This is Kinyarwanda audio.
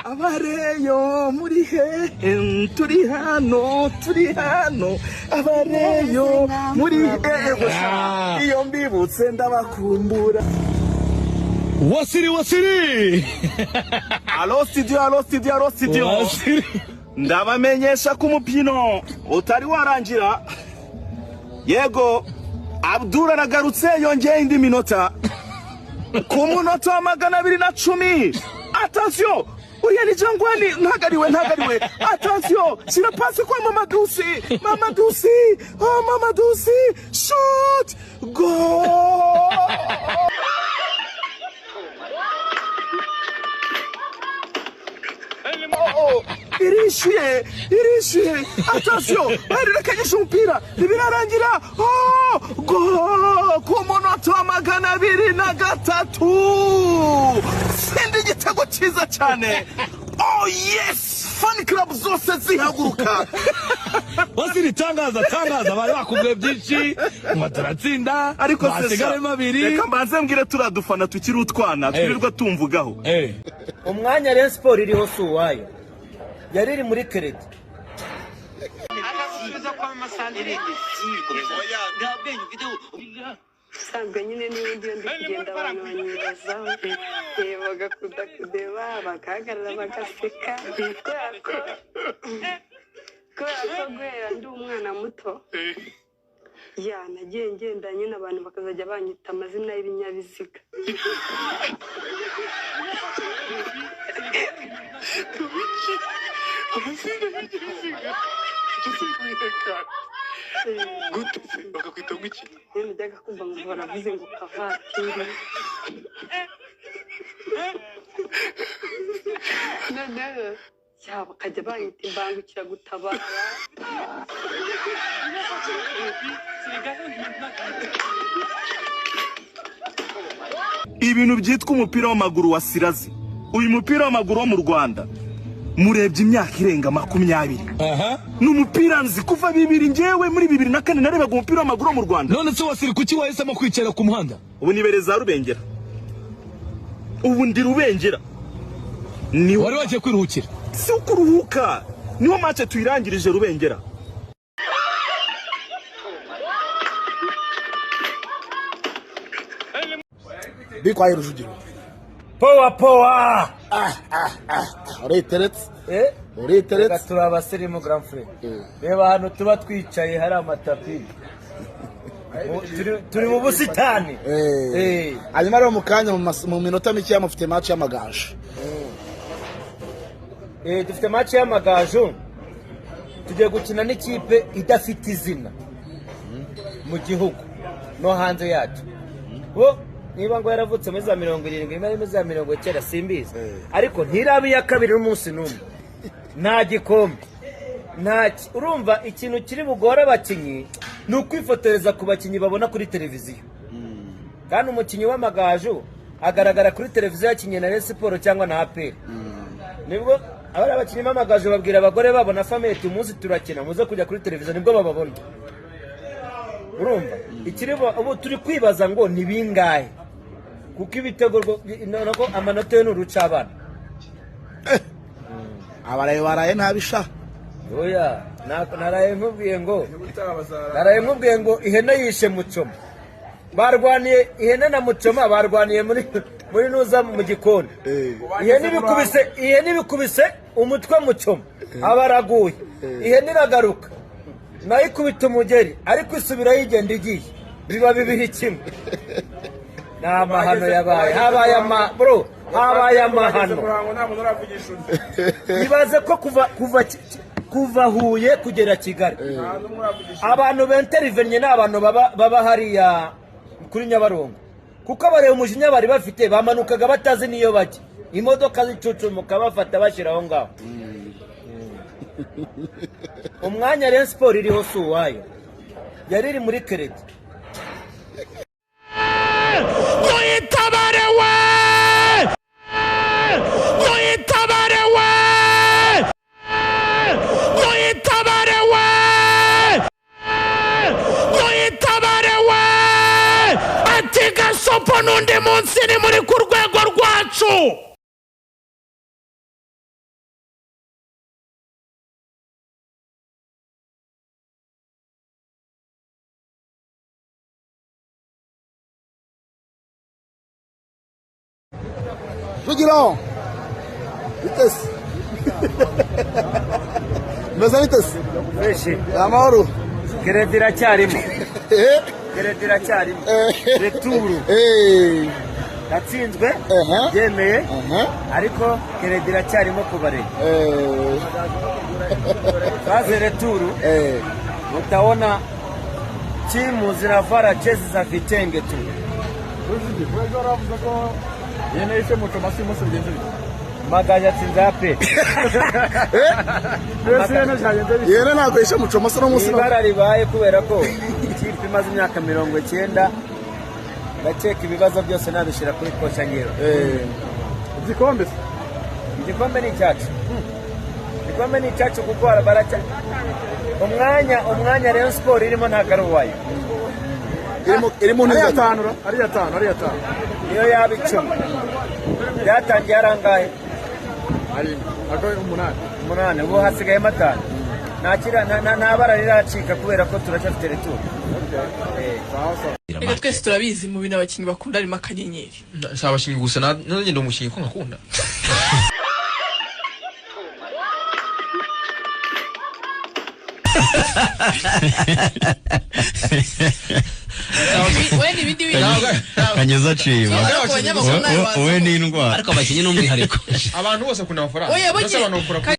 abareyo muri he turi hano abareyo muri he iyo mbibutse ndabakumbura. Wasiri Alo studio ndabamenyesha ko umupino utari warangira. Yego Abdul aragarutse yongeye indi minota ku munota wa 210. Attention uriya ni Jangwani ntagariwe. Attention sira passe kwa Mamadusi oh Mamadusi shoot goal. Irishiye attention barekanyisha umupira ntibirarangira. Oh go ku munota wa 203 sindi igitego cyiza cyane. Oh yes fan club zose zihaguruka. Wasiri tangaza bari bakubwiye byinshi mataratsinda ariko basigare mabiri. Reka mbanze mbwire turadufana tukiri utwana twirirwa tumvugaho. Umwanya Rayon Sport iriho suwayo yariri muri credit usanga nyine n'ibindi ndi kugenda abantu banyibazaho bagakunda kudeba bakahagarara bagaseka kubera ko guhera ndi umwana muto nagiye ngenda nyine abantu bakazajya banyita amazina y'ibinyabiziga. Bakakwita ngiki? Njyaga kumva ngo baravuze ngo kavatiri. Bakajya banyita imbangukiragutabara. Ibintu byitwa umupira w'amaguru wa Sirazi. Uyu mupira w'amaguru wo mu Rwanda murebye imyaka irenga 20. N'umupira nzi kuva 2000 ngewe muri 2004 narebaga umupira w'amaguru wo mu Rwanda. None se Wasiri kuki wahisemo kwicara ku muhanda? Ubu nibereza Rubengera. Ubu ndi Rubengera. Ni wari wagiye kwiruhukira? Si ukuruhuka. Niho match tuyirangirije Rubengera. Bikwaye Rujugiro. Power Uriteretse gatura abasirimu grand frère. Reba hano tuba twicaye hari amatapi turi mu busitani. Hanyuma rero mu kanya mu minota mike yamufite match y'amagaju. Dufite match y'amagaju tugiye gukina n'ikipe idafite izina mu gihugu no hanze yacu. Niba ngo yaravutse muri za 70 muri za 90 simbizi ariko ntirabi ya kabiri n'umunsi numwe nta gikombe urumva ikintu kiri bugora abakinyi ni ukwifotoreza ku bakinyi babona kuri televiziyo kandi umukinyi w'amagaju agaragara kuri televiziyo yakinye na Rayon Sport cyangwa na APR. Nibwo abari abakinyi b'amagaju babwira abagore babo na family umunsi turakina muze kujya kuri televiziyo nibwo bababona. Urumva ikiri ubu turi kwibaza ngo ni bingahe kuko ibitego nako amanota n'uruca abana baraye ntabisha. Oya naraye nkubwiye ngo ihene yishe Mucoma barwaniye ihene na Mucoma barwaniye muri nuza mu gikoni. Ihene bikubise umutwe Mucoma abaraguye ihene iragaruka nayo ikubita umugeri ariko isubira yigenda igiye biba bibiri kimwe. N'amahano yabaye habaye amahano. Ibaze ko kuva Huye kugera Kigali abantu benterivennye n'abantu baba hariya kuri Nyabarongo kuko abareba umujinya bari bafite bamanukaga batazi niyo bajya imodoka zicucumuka bafata bashiraho ngaho. Umwanya Rayon Sport iriho suwayo yariri muri credit. Sopo n'undi munsi ni muri ku rwego rwacu. Vugiraho. Bitese. Meza bitese. Fresh. Amahoro. Keredi iracyarimo. Keredi iracyarimo. Returu. Natsinzwe. Yemeye. Ariko keredi iracyarimo kubarega. Baze returu. Utaona timu zinavara jezi za vitenge tu. Magaja Tinzape. Yene nakoresha mucomasa no musi. Ibara ribaye kubera ko ikipe imaze imyaka 90 gaceka ibibazo byose nabishira kuri kocha ngiro. Igikombe ni cyacu. Igikombe ni cyacu kuko baracha. Umwanya Rayon Sport irimo ntagaruwayo. Irimo neza. Ari atanu. Niyo yaba 10. Yatangiye arangaye. Ari umunani ubu hasigaye 5. Nta bara riracika kubera ko turacyafite retour. Reka twese turabizi mu bintu abakinnyi bakunda arimo akanyenyeri. Si abakinnyi gusa nanjye ndi umukinnyi ko nkakunda. Wewe ibindi kanyeza ciba wowe ni indwara Ariko abakinnyi n'umwihariko abantu bose kuna amafaranga.